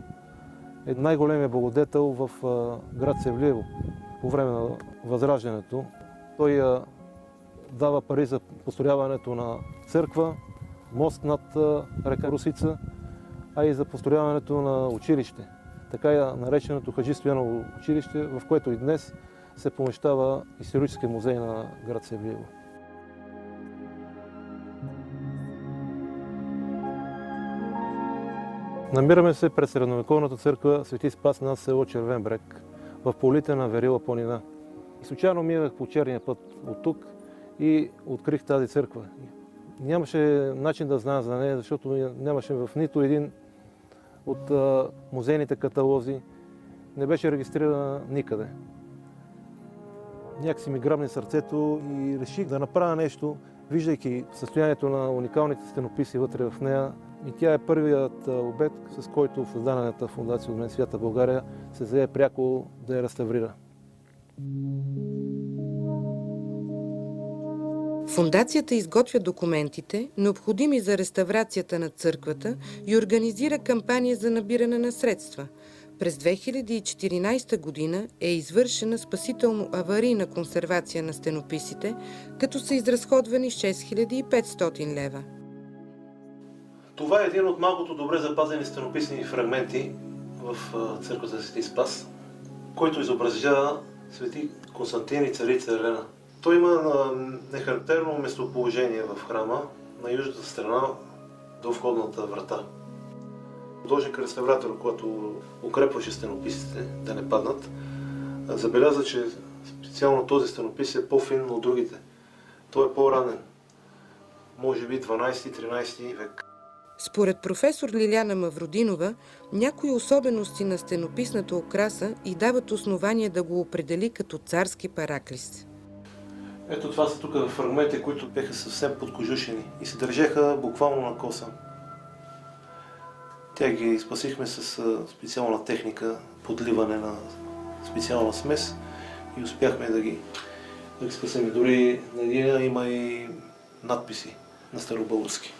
е най-големият благодетел в град Севлиево по време на Възраждането. Той дава пари за построяването на църква, мост над река Русица, а и за построяването на училище. Така е нареченото Хаджи Стояново училище, в което и днес се помещава исторически музей на град Севлиево. Намираме се пред средновековната църква Свети Спас на село Червен бряг, в полите на Верила планина. Случайно минах по черния път от тук и открих тази църква. Нямаше начин да знам за нея, защото нямаше в нито един от музейните каталози. Не беше регистрирана никъде. Някак си ми грабне сърцето и реших да направя нещо, виждайки състоянието на уникалните стенописи вътре в нея. И тя е първият обект, с който в създадената фондация от мен Свята България се зае пряко да я реставрира. Фондацията изготвя документите, необходими за реставрацията на църквата и организира кампания за набиране на средства. През 2014 година е извършена спасително-аварийна консервация на стенописите, като са изразходвани 6500 лева. Това е един от малкото добре запазени стенописни фрагменти в църквата Свети Спас, който изобразява свети Константин и царица Елена. Той има нехарактерно местоположение в храма на южната страна до входната врата. Художник-реставратор, когато укрепваше стенописите да не паднат, забеляза, че специално този стенопис е по-фин от другите. Той е по-ранен, може би 12-13 век. Според професор Лиляна Мавродинова, някои особености на стенописната украса и дават основание да го определи като царски параклис. Ето това са тук фрагменти, които бяха съвсем подкожушени и се държаха буквално на коса. Тя ги спасихме с специална техника, подливане на специална смес и успяхме да ги спасим. Дори на нея има и надписи на старобългарски.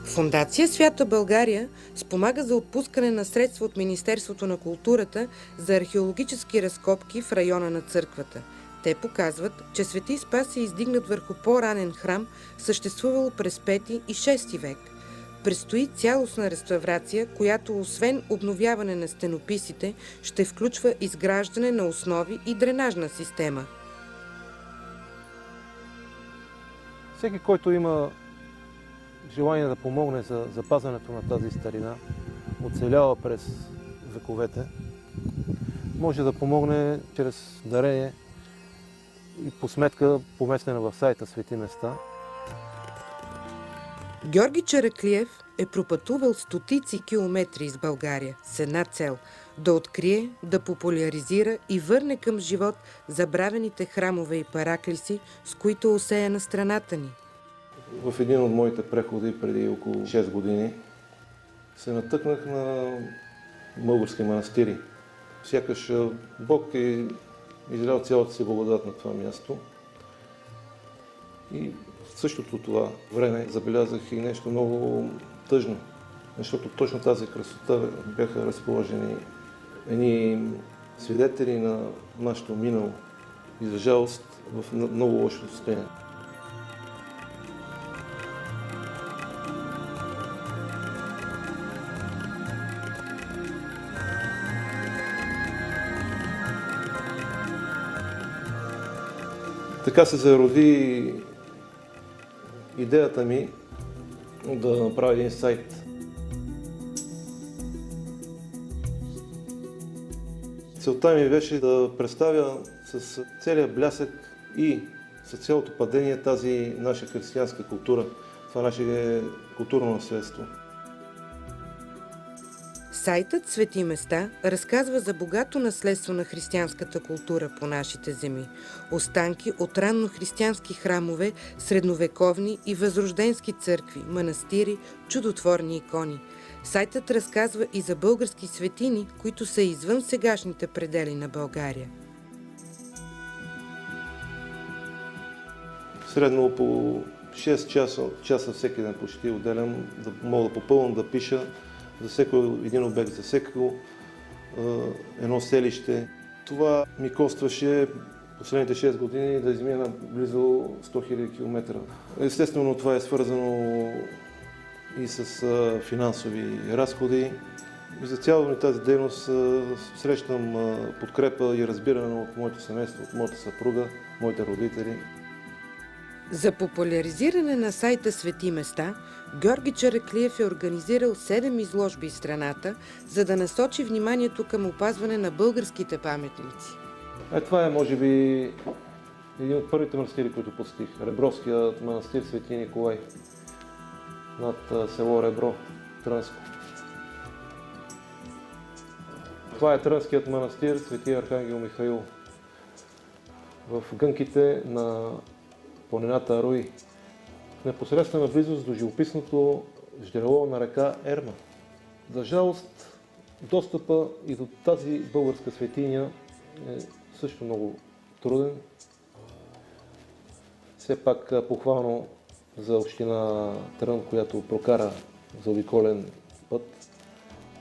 Фондация Свята България спомага за отпускане на средства от Министерството на културата за археологически разкопки в района на църквата. Те показват, че Свети Спас е издигнат върху по-ранен храм, съществувал през 5 и 6 век. Предстои цялостна реставрация, която освен обновяване на стенописите, ще включва изграждане на основи и дренажна система. Всеки, който има желание да помогне за запазването на тази старина, оцеляла през вековете, може да помогне чрез дарение и по сметка поместена в сайта Свети места. Георги Чараклиев е пропътувал стотици километри из България с една цел – да открие, да популяризира и върне към живот забравените храмове и параклиси, с които е осеяна страната ни. В един от моите преходи преди около 6 години се натъкнах на български манастири. Сякаш Бог е излял цялата си благодат на това място. И в същото това време забелязах и нещо много тъжно, защото точно тази красота бяха разположени едни свидетели на нашето минало и за жалост в много лошо състояние. Така се зароди идеята ми да направя един сайт. Целта ми беше да представя с целия блясък и с цялото падение тази наша християнска култура, това наше културно наследство. Сайтът Свети места разказва за богато наследство на християнската култура по нашите земи. Останки от ранно християнски храмове, средновековни и възрожденски църкви, манастири, чудотворни икони. Сайтът разказва и за български светини, които са извън сегашните предели на България. Средно по 6 часа всеки ден почти отделям, да мога да попълвам, да пиша за всеки един обект, за всеки едно селище. Това ми костваше последните 6 години да измина близо 100 000 км. Естествено, това е свързано и с финансови разходи. И за цялата тази дейност срещам подкрепа и разбиране от моето семейство, от моята съпруга, моите родители. За популяризиране на сайта Свети места, Георги Чараклиев е организирал 7 изложби из страната, за да насочи вниманието към опазване на българските паметници. Това е, може би, един от първите манастири, които посетих. Ребровският манастир Свети Николай над село Ребро, Трънско. Това е Трънският манастир Свети Архангел Михаил в гънките на планината Аруи, в непосредствена близост до живописното ждрело на река Ерма. За жалост, достъпа и до тази българска светиня е също много труден. Все пак похвално за община Трън, която прокара заобиколен път,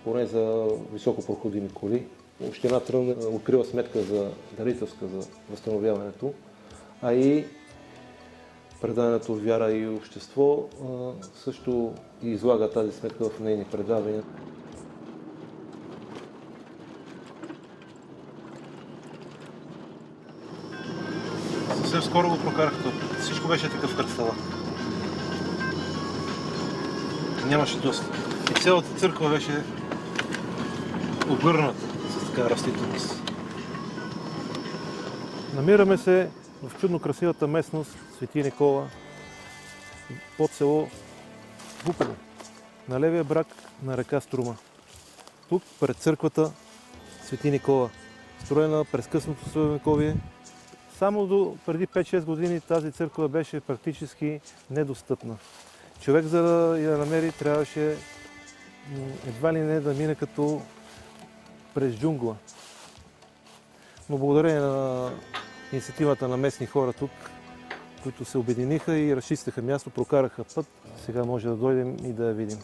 поне за високопроходими коли. Община Трън открива сметка за дарителска за възстановяването, а и предаването Вяра и общество също излага тази сметка в нейни предавания. Съвсем скоро го прокарах тук. Всичко беше такъв кърстала. Нямаше достъп. И цялата църква беше обърната с така растителност. Намираме се в чудно красивата местност Свети Никола под село Буково, на левия брак на река Струма. Тук пред църквата Свети Никола, строена през късното средновековие. Само до преди 5-6 години тази църква беше практически недостъпна. Човек, за да я намери, трябваше едва ли не да мине като през джунгла. Но благодарение на инициативата на местни хора тук, които се обединиха и разчистиха място, прокараха път, сега може да дойдем и да я видим.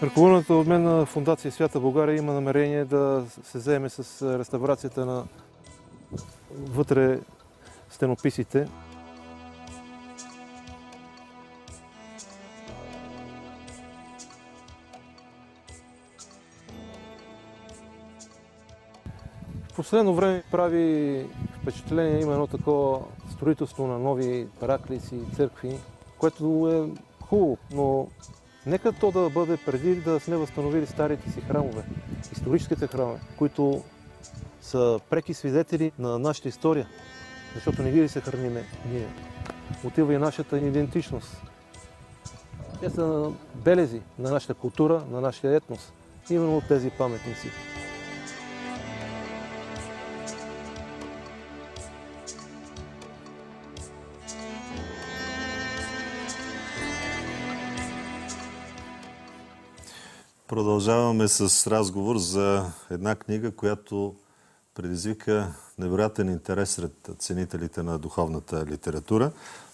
Ръководната от мен на Фондация Свята България има намерение да се заеме с реставрацията на вътре стенописите. В последно време прави впечатление, има едно такова строителство на нови параклиси и църкви, което е хубаво, но нека то да бъде преди да сме възстановили старите си храмове, историческите храмове, които са преки свидетели на нашата история, защото не ги ли се храниме ние. Отива и нашата идентичност. Те са белези на нашата култура, на нашия етнос, именно от тези паметници. Продължаваме с разговор за една книга, която предизвика невероятен интерес сред ценителите на духовната литература.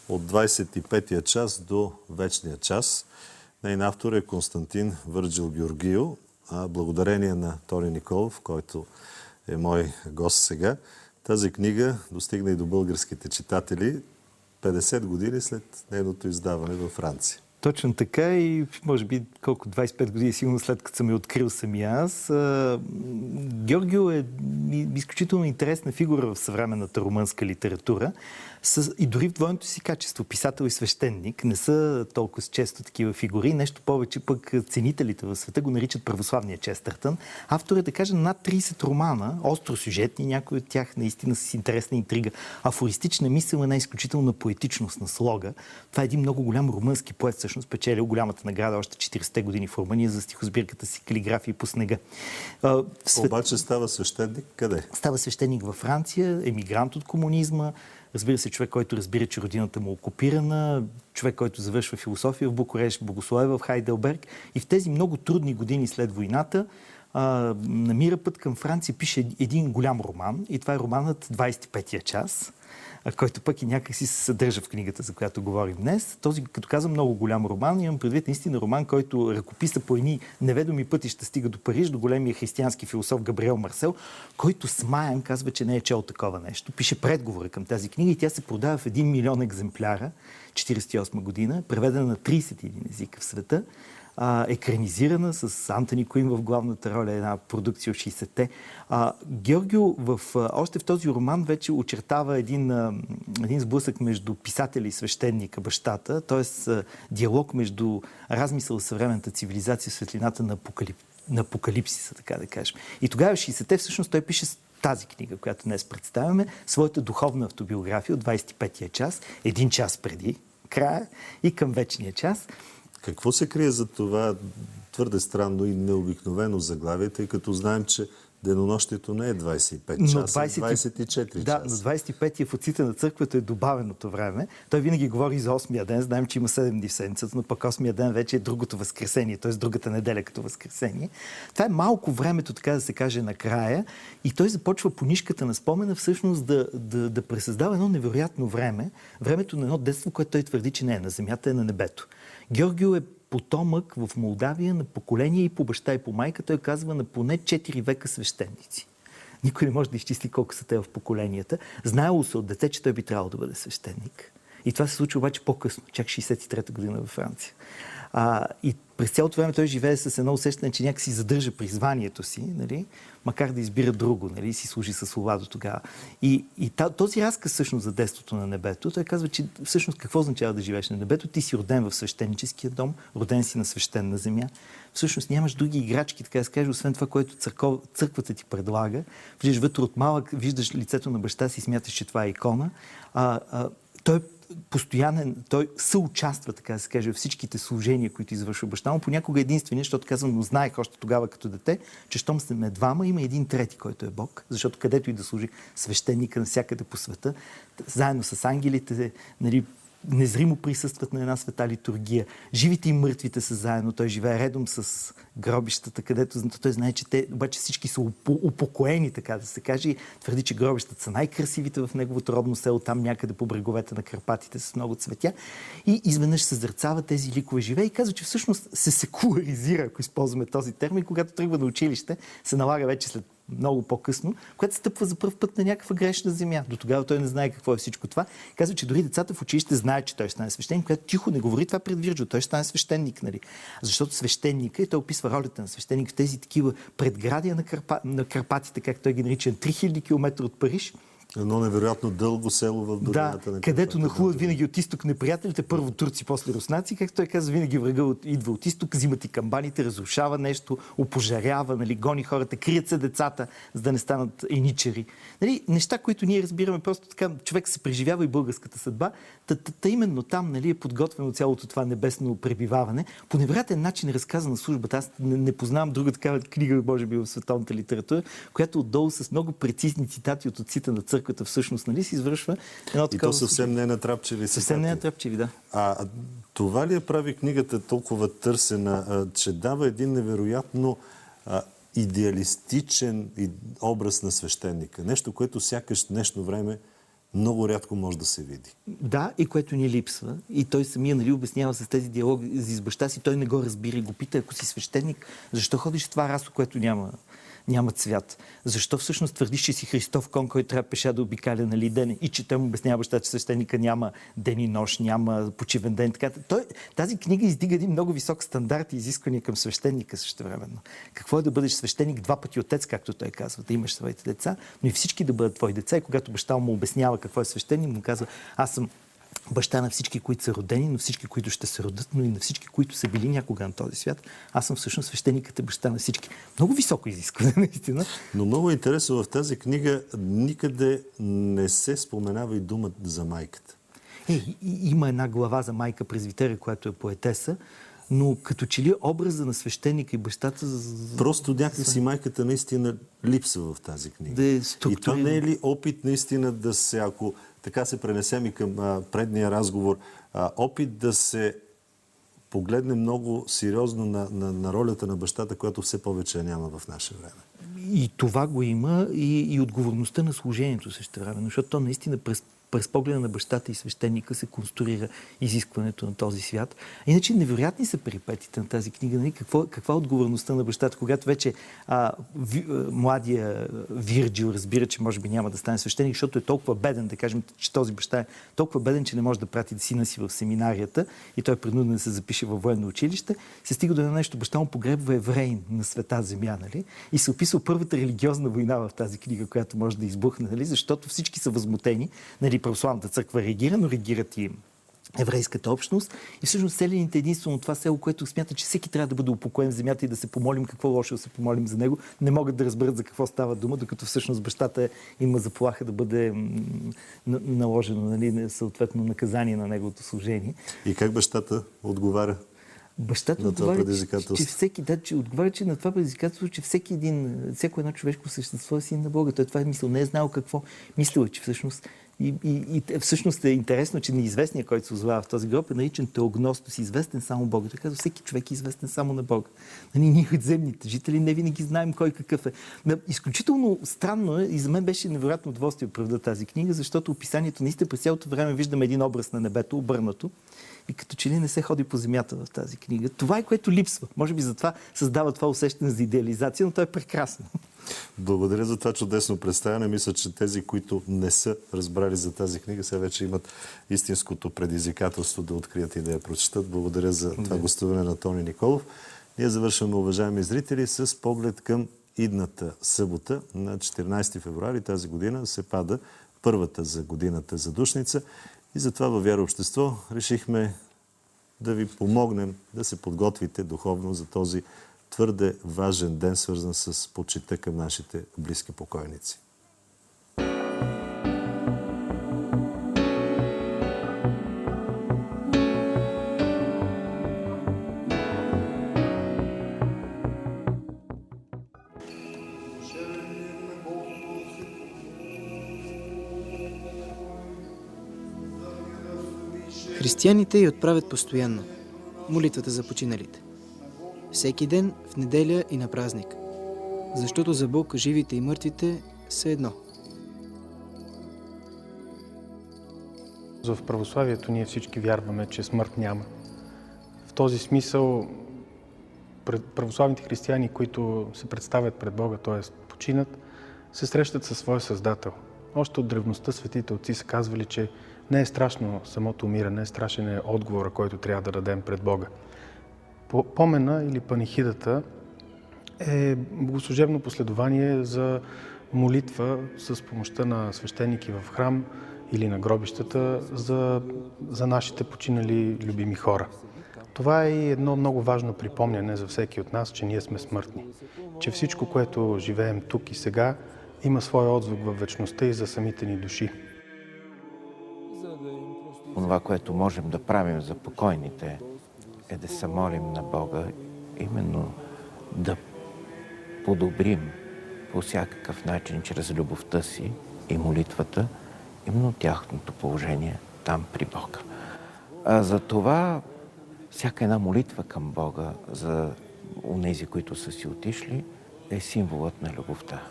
От 25-я час до вечния час. Нейн автор е Константин Върджил Георгио, а благодарение на Тони Николов, който е мой гост сега, тази книга достигна и до българските читатели 50 години след нейното издаване във Франция. Точно така и може би колко 25 години сигурно след като съм я открил самия аз. Георгио е изключително интересна фигура в съвременната румънска литература и дори в двойното си качество, писател и свещеник. Не са толкова често такива фигури. Нещо повече пък ценителите в света го наричат православния Честъртън. Авторът е, да кажа, над 30 романа, остросюжетни, някои от тях наистина с интересна интрига. Афористична мисъл, една изключителна поетичност на слога. Това е един много голям румънски поет, всъщност печелил голямата награда още 40-те години в Румъния за стихосбирката си "Калиграфия по снега". Обаче става свещеник къде? Става свещеник във Франция, емигрант от комунизма. Разбира се, човек, който разбира, че родината му е окупирана, човек, който завършва философия в Букурещ, богословие в Хайделберг, и в тези много трудни години след войната намира път към Франция, пише един голям роман, и това е романът "25-я час", който пък и някакси се съдържа в книгата, за която говорим днес. Този, като казвам, много голям роман, имам предвид наистина роман, който ръкописа по едни неведоми пътища стига до Париж, до големия християнски философ Габриел Марсел, който смаян казва, че не е чел такова нещо. Пише предговора към тази книга и тя се продава в 1 милион екземпляра, 1948 година, преведена на 31 езика в света. Екранизирана с Антони Куин в главната роля, една продукция от 60-те. Георгио още в този роман вече очертава един сблъсък между писателя и свещеника, бащата, т.е. диалог между размисъл в съвременната цивилизация в светлината на апокалипсиса, така да кажем. И тогава в 60-те всъщност той пише тази книга, която днес представяме, своята духовна автобиография от 25-я час, един час преди края и към вечния час. Какво се крие за това твърде странно и необикновено заглавие, тъй като знаем, че денонощието не е 25 часа, 24 часа. Да, но 25-я в отците на църквата е добавеното време. Той винаги говори за 8-я ден. Знаем, че има 7 дни в седмицата, но пък 8-я ден вече е другото възкресение, т.е. другата неделя като възкресение. Това е малко времето, така да се каже, накрая, и той започва по нишката на спомена всъщност да пресъздава едно невероятно време, времето на едно детство, което той твърди, че не е на земята, е на небето. Георгио е потомък в Молдавия на поколение и по баща и по майка. Той казва на поне 4 века свещеници. Никой не може да изчисли колко са те в поколенията. Знаело се от дете, че той би трябвало да бъде свещеник. И това се случва обаче по-късно, чак 63-та година във Франция. И през цялото време той живее с едно усещане, че някакси задържа призванието си, нали? Макар да избира друго, нали? Си служи със слова до тогава. И този разказ всъщност за детството на небето, той казва, че всъщност какво означава да живееш на небето? Ти си роден в свещеническия дом, роден си на свещена земя. Всъщност нямаш други играчки, така да се каже, освен това, което църквата ти предлага. Влизаш вътре от малък, виждаш лицето на баща си и смяташ, че това е икона. Той постоянен, той съучаства, така да се каже, във всичките служения, които извършва баща му. Понякога единствения, защото казвам, но знаех още тогава като дете, че щом сме двама, има един трети, който е Бог, защото където и да служи свещеника навсякъде по света, заедно с ангелите, нали, незримо присъстват на една света литургия. Живите и мъртвите са заедно. Той живее редом с гробищата, където той знае, че те обаче всички са упокоени, така да се каже. И твърди, че гробищата са най-красивите в неговото родно село, там някъде по бреговете на Карпатите с много цветя. И изведнъж съзерцава тези ликове живее и казва, че всъщност се секуларизира, ако използваме този термин, когато тръгва на училище, се налага вече след много по-късно, когато стъпва за пръв път на някаква грешна земя. До тогава той не знае какво е всичко това. Казва, че дори децата в училище знаят, че той ще стане свещеник, когато тихо не говори това пред Вирджил. Той ще стане свещеник, нали? Защото свещеника, и той описва ролята на свещеник в тези такива предградия на Карпатите, как той ги нарича, 3000 км от Париж. Едно невероятно дълго село в долината на където нахлуват винаги от изток неприятелите, първо турци, после руснаци, както той казва, винаги врага идва от изток, взимат и камбаните, разрушава нещо, опожарява, нали, гони хората, крият се децата, за да не станат еничери. Нали, неща, които ние разбираме просто така, човек се преживява и българската съдба, именно там, нали, е подготвено цялото това небесно пребиваване. По невероятен начин е разказана службата. Аз не познавам друга такава книга, може би, в световната литература, която отдолу с много прецизни цитати от отците на църквата всъщност, нали, се извършва едно такова. И то съвсем не е натрапчиви. Съвсем не е натрапчиви, да. Това ли прави книгата толкова търсена, че дава един невероятно идеалистичен образ на свещеника? Нещо, което сякаш в днешно време много рядко може да се види. Да, и което ни липсва. И той самия, нали, обяснява с тези диалоги с баща си. Той не го разбира и го пита, ако си свещеник, защо ходиш в това расо, което няма няма цвят? Защо всъщност твърдиш, че си Христов кон, който трябва пеша да обикаля, нали, ден, и че той му обяснява баща, че свещеника няма ден и нощ, няма почивен ден. Така. Тази книга издига един много висок стандарт и изисквания към свещеника същевременно. Какво е да бъдеш свещеник 2 пъти отец, както той казва, да имаш своите деца, но и всички да бъдат твои деца. И когато баща му обяснява какво е свещеник, му казва: аз съм баща на всички, които са родени, на всички, които ще се родят, но и на всички, които са били някога на този свят. Аз съм всъщност свещеникът, баща на всички. Много високо изискване, наистина. Но много интересно, в тази книга никъде не се споменава и думата за майката. Има една глава за майка Презвитера, която е поетеса, но като че ли образа на свещеника и бащата... Просто някакси майката наистина липсва в тази книга. И това не е ли опит наистина да се, ако така се пренесем и към предния разговор, опит да се погледне много сериозно на ролята на бащата, която все повече няма в наше време. И това го има, и отговорността на служението също време, защото то наистина през погледа на бащата и свещеника се конструира изискването на този свят. Иначе невероятни са перипетите на тази книга. Нали? Каква е отговорността на бащата, когато вече младия Вирджил разбира, че може би няма да стане свещеник, защото е толкова беден, да кажем, че този баща е толкова беден, че не може да прати сина си в семинарията и той е принуден да се запише във военно училище, се стига до нещо. Баща му погребва евреин на света земя, нали? И се описва първата религиозна война в тази книга, която може да избухне, нали? Защото всички са възмутени. Нали, православната църква реагира, но реагират и еврейската общност. И всъщност селените единствено от това село, което смята, че всеки трябва да бъде упокоен в земята и да се помолим, какво лошо да се помолим за него, не могат да разберат за какво става дума, докато всъщност бащата има заплаха да бъде наложено, нали, съответно наказание на неговото служение. И как бащата отговаря? Бащата отговаря, че всеки, отговаря, че на това предизвикателство, че всяко едно човешко същество е син на Бога. Той това е мислил, не е знал какво мислил, че всъщност и всъщност е интересно, че неизвестният, който се озовава в този гроб, е наричан Теогностос, известен само Бога. Той казва, всеки човек е известен само на Бога. Ние земните жители не винаги знаем кой какъв е. Изключително странно е и за мен беше невероятно удоволствие да преведа тази книга, защото описанието наистина през цялото време виждаме един образ на небето, обърнато, и като че ли не се ходи по земята в тази книга. Това е, което липсва. Може би затова създава това усещане за идеализация, но то е прекрасно. Благодаря за това чудесно представяне. Мисля, че тези, които не са разбрали за тази книга, сега вече имат истинското предизвикателство да открият и да я прочетат. Благодаря за това гостуване на Тони Николов. Ние завършваме, уважаеми зрители, с поглед към идната събота. На 14 февруари тази година се пада първата за годината задушница. И затова във Вяра Общество решихме да ви помогнем да се подготвите духовно за този твърде важен ден, свързан с почита към нашите близки покойници. Християните я отправят постоянно молитвата за починалите. Всеки ден, в неделя и на празник. Защото за Бог живите и мъртвите са едно. В православието ние всички вярваме, че смърт няма. В този смисъл православните християни, които се представят пред Бога, т.е. починат, се срещат със своя Създател. Още от древността светите отци са казвали, че не е страшно самото умиране, страшен е отговора, който трябва да дадем пред Бога. Помена или панихидата е богослужебно последование за молитва с помощта на свещеники в храм или на гробищата за нашите починали любими хора. Това е и едно много важно припомняне за всеки от нас, че ние сме смъртни. Че всичко, което живеем тук и сега, има своя отзвук във вечността и за самите ни души. Това, което можем да правим за покойните, е да се молим на Бога, именно да подобрим по всякакъв начин, чрез любовта си и молитвата, именно тяхното положение там при Бога. За това всяка една молитва към Бога за онези, които са си отишли, е символът на любовта.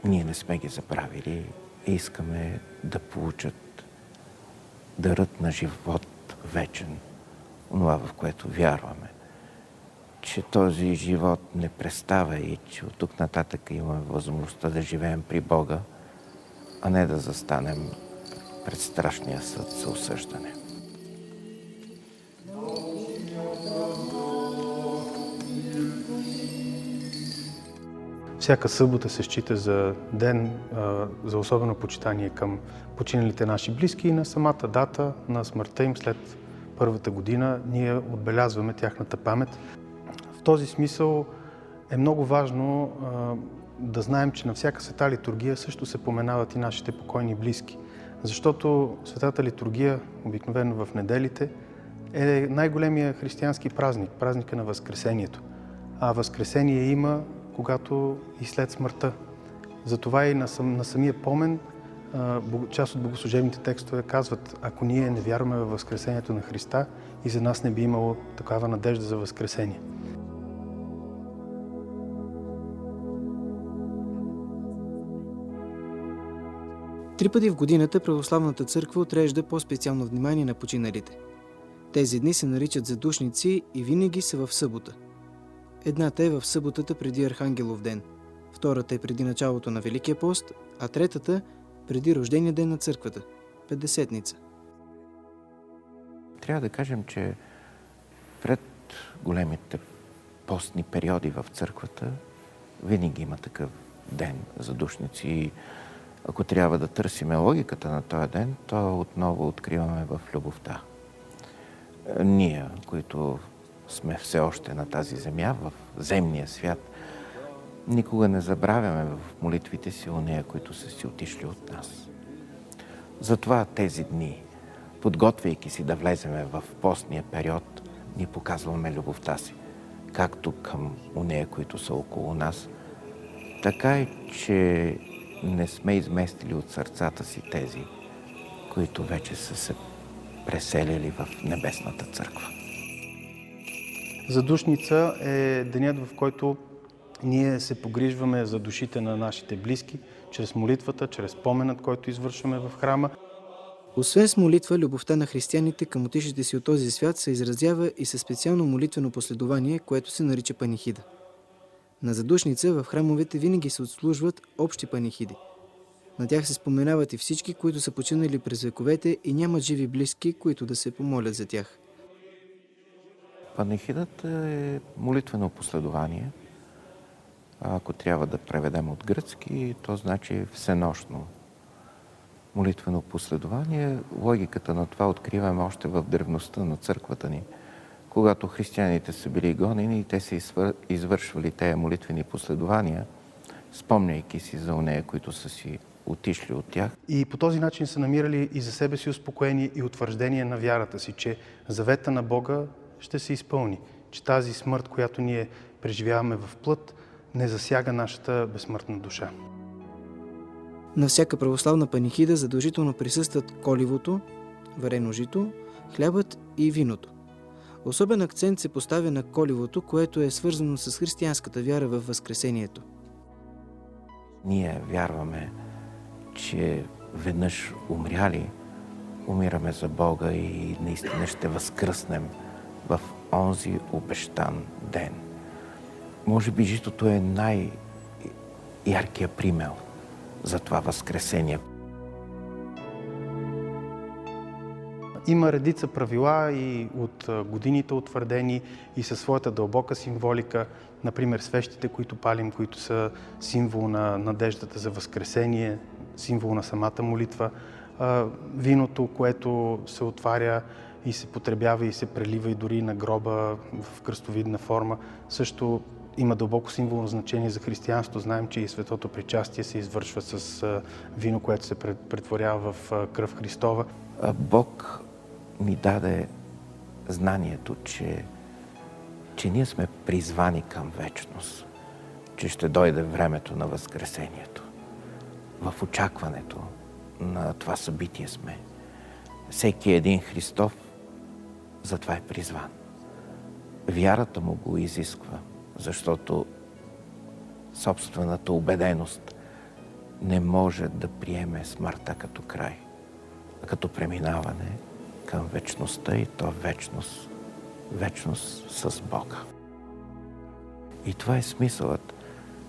Ние не сме ги забравили и искаме да получат дарът на живот вечен, онова, в което вярваме, че този живот не престава и че от тук нататък имаме възможността да живеем при Бога, а не да застанем пред страшния съд за осъждане. Всяка събота се счита за ден за особено почитание към починалите наши близки и на самата дата на смъртта им след първата година ние отбелязваме тяхната памет. В този смисъл е много важно да знаем, че на всяка света литургия също се поменават и нашите покойни близки. Защото светата литургия, обикновено в неделите, е най-големия християнски празник, празника на Възкресението. А Възкресение има когато и след смъртта. Затова и на самия помен част от богослужебните текстове казват: ако ние не вярваме във Възкресението на Христа, и за нас не би имало такава надежда за Възкресение. Три пъти в годината Православната църква отрежда по-специално внимание на починалите. Тези дни се наричат задушници и винаги са в събота. Едната е в съботата преди Архангелов ден, втората е преди началото на Великия пост, а третата преди рождения ден на църквата – Петдесетница. Трябва да кажем, че пред големите постни периоди в църквата винаги има такъв ден задушници. И ако трябва да търсим логиката на този ден, то отново откриваме в любовта. Ние, които сме все още на тази земя, в земния свят, никога не забравяме в молитвите си онея, които са си отишли от нас. Затова тези дни, подготвяйки си да влеземе в постния период, ние показваме любовта си, както към онея, които са около нас, така и че не сме изместили от сърцата си тези, които вече са се преселили в Небесната църква. Задушница е денят, в който ние се погрижваме за душите на нашите близки, чрез молитвата, чрез поменът, който извършваме в храма. Освен с молитва, любовта на християните към отишите си от този свят се изразява и със специално молитвено последование, което се нарича панихида. На задушница в храмовете винаги се отслужват общи панихиди. На тях се споменават и всички, които са починали през вековете и нямат живи близки, които да се помолят за тях. Панихидата е молитвено последование. Ако трябва да преведем от гръцки, то значи всенощно молитвено последование. Логиката на това откриваме още в древността на църквата ни. Когато християните са били гонени, те са извършвали тези молитвени последования, спомняйки си за онея, които са си отишли от тях. И по този начин са намирали и за себе си успокоение и утвърждение на вярата си, че завета на Бога ще се изпълни, че тази смърт, която ние преживяваме в плът, не засяга нашата безсмъртна душа. На всяка православна панихида задължително присъстват коливото, варено жито, хлябът и виното. Особен акцент се поставя на коливото, което е свързано с християнската вяра във Възкресението. Ние вярваме, че веднъж умряли, умираме за Бога и наистина ще възкръснем в онзи обещан ден. Може би житото е най-яркия пример за това възкресение. Има редица правила и от годините утвърдени и със своята дълбока символика. Например, свещите, които палим, които са символ на надеждата за възкресение, символ на самата молитва. Виното, което се отваря и се потребява и се прелива и дори на гроба в кръстовидна форма, също има дълбоко символно значение за християнството. Знаем, че и светото причастие се извършва с вино, което се претворява в кръв Христова. Бог ни даде знанието, че ние сме призвани към вечност, че ще дойде времето на Възкресението. В очакването на това събитие сме. Всеки един Христов затова е призван. Вярата му го изисква, защото собствената убеденост не може да приеме смъртта като край, а като преминаване към вечността, и то вечност с Бога. И това е смисълът.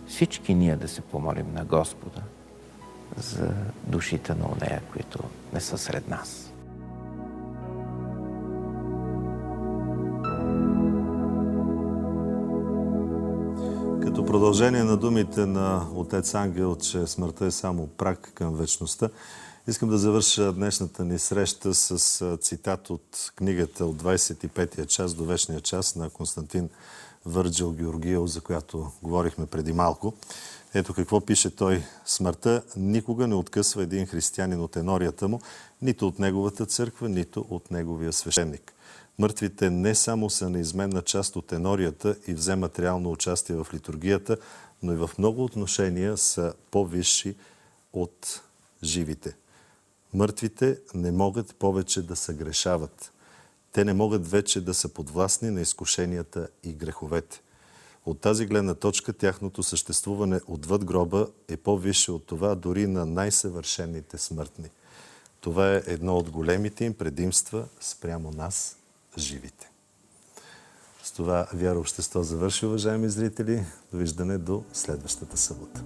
Всички ние да се помолим на Господа за душите на онея, които не са сред нас. Като продължение на думите на отец Ангел, че смъртта е само праг към вечността, искам да завърша днешната ни среща с цитат от книгата от 25-я час до вечния час на Константин Върджил Георгиев, за която говорихме преди малко. Ето какво пише той. Смъртта никога не откъсва един християнин от енорията му, нито от неговата църква, нито от неговия свещеник. Мъртвите не само са неизменна част от енорията и вземат реално участие в литургията, но и в много отношения са по-висши от живите. Мъртвите не могат повече да съгрешават. Те не могат вече да са подвластни на изкушенията и греховете. От тази гледна точка тяхното съществуване отвъд гроба е по-висше от това дори на най-съвършените смъртни. Това е едно от големите им предимства спрямо нас, живите. С това Вяра Общество завърши, уважаеми зрители. Довиждане до следващата събота.